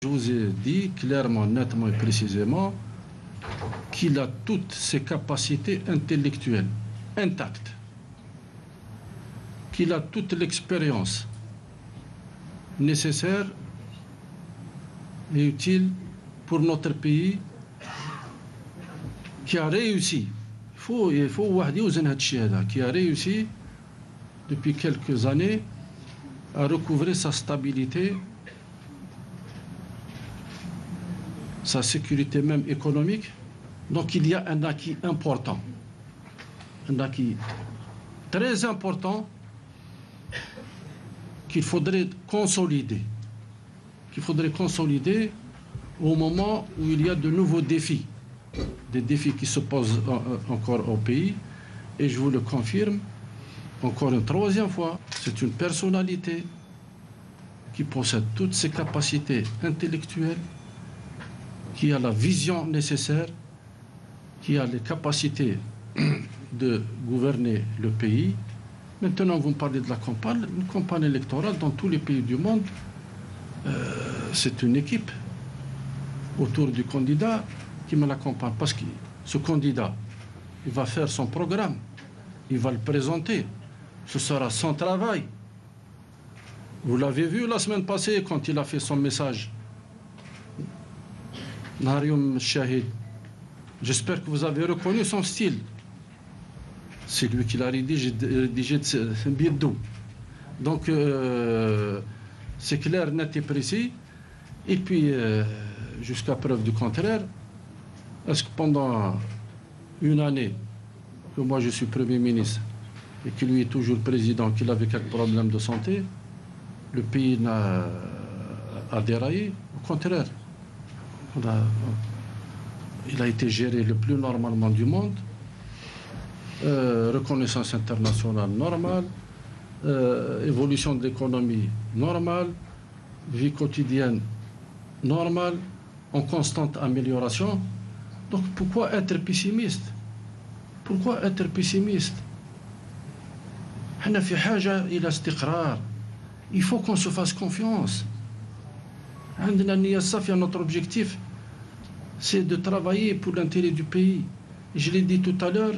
Je vous ai dit clairement, nettement et précisément qu'il a toutes ses capacités intellectuelles intactes, qu'il a toute l'expérience nécessaire et utile pour notre pays, qui a réussi, qui a réussi depuis quelques années à recouvrer sa stabilité, sa sécurité même économique. Donc il y a un acquis important, un acquis très important qu'il faudrait consolider, au moment où il y a de nouveaux défis, des défis qui se posent encore au pays. Et je vous le confirme, encore une troisième fois, c'est une personnalité qui possède toutes ses capacités intellectuelles, qui a la vision nécessaire, qui a les capacités de gouverner le pays. Maintenant, vous me parlez de la campagne. Une campagne électorale dans tous les pays du monde, c'est une équipe autour du candidat qui me l'accompagne. Parce que ce candidat, il va faire son programme, il va le présenter. Ce sera son travail. Vous l'avez vu la semaine passée quand il a fait son message. Naharium Shahid. J'espère que vous avez reconnu son style. C'est lui qui l'a rédigé de Birdou. Donc, c'est clair, net et précis. Et puis, jusqu'à preuve du contraire, est-ce que pendant une année que moi je suis Premier ministre et que lui est toujours président, qu'il avait quelques problèmes de santé, le pays a déraillé? Au contraire. Il a été géré le plus normalement du monde, reconnaissance internationale normale, évolution de l'économie normale, vie quotidienne normale, en constante amélioration. Donc pourquoi être pessimiste? Pourquoi être pessimiste? Il faut qu'on se fasse confiance. Notre objectif, c'est de travailler pour l'intérêt du pays. Je l'ai dit tout à l'heure,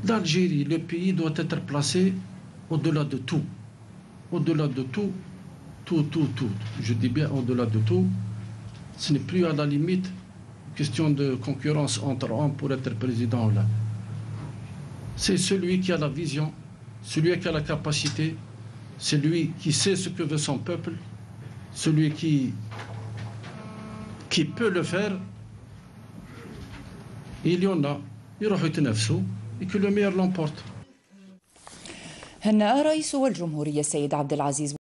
l'Algérie, le pays doit être placé au-delà de tout. Au-delà de tout, tout. Je dis bien au-delà de tout. Ce n'est plus à la limite question de concurrence entre hommes pour être président là. C'est celui qui a la vision, celui qui a la capacité, celui qui sait ce que veut son peuple, celui qui peut le faire. Il y en a, et que le meilleur l'emporte. هنأ رئيس الجمهورية السيد عبد العزيز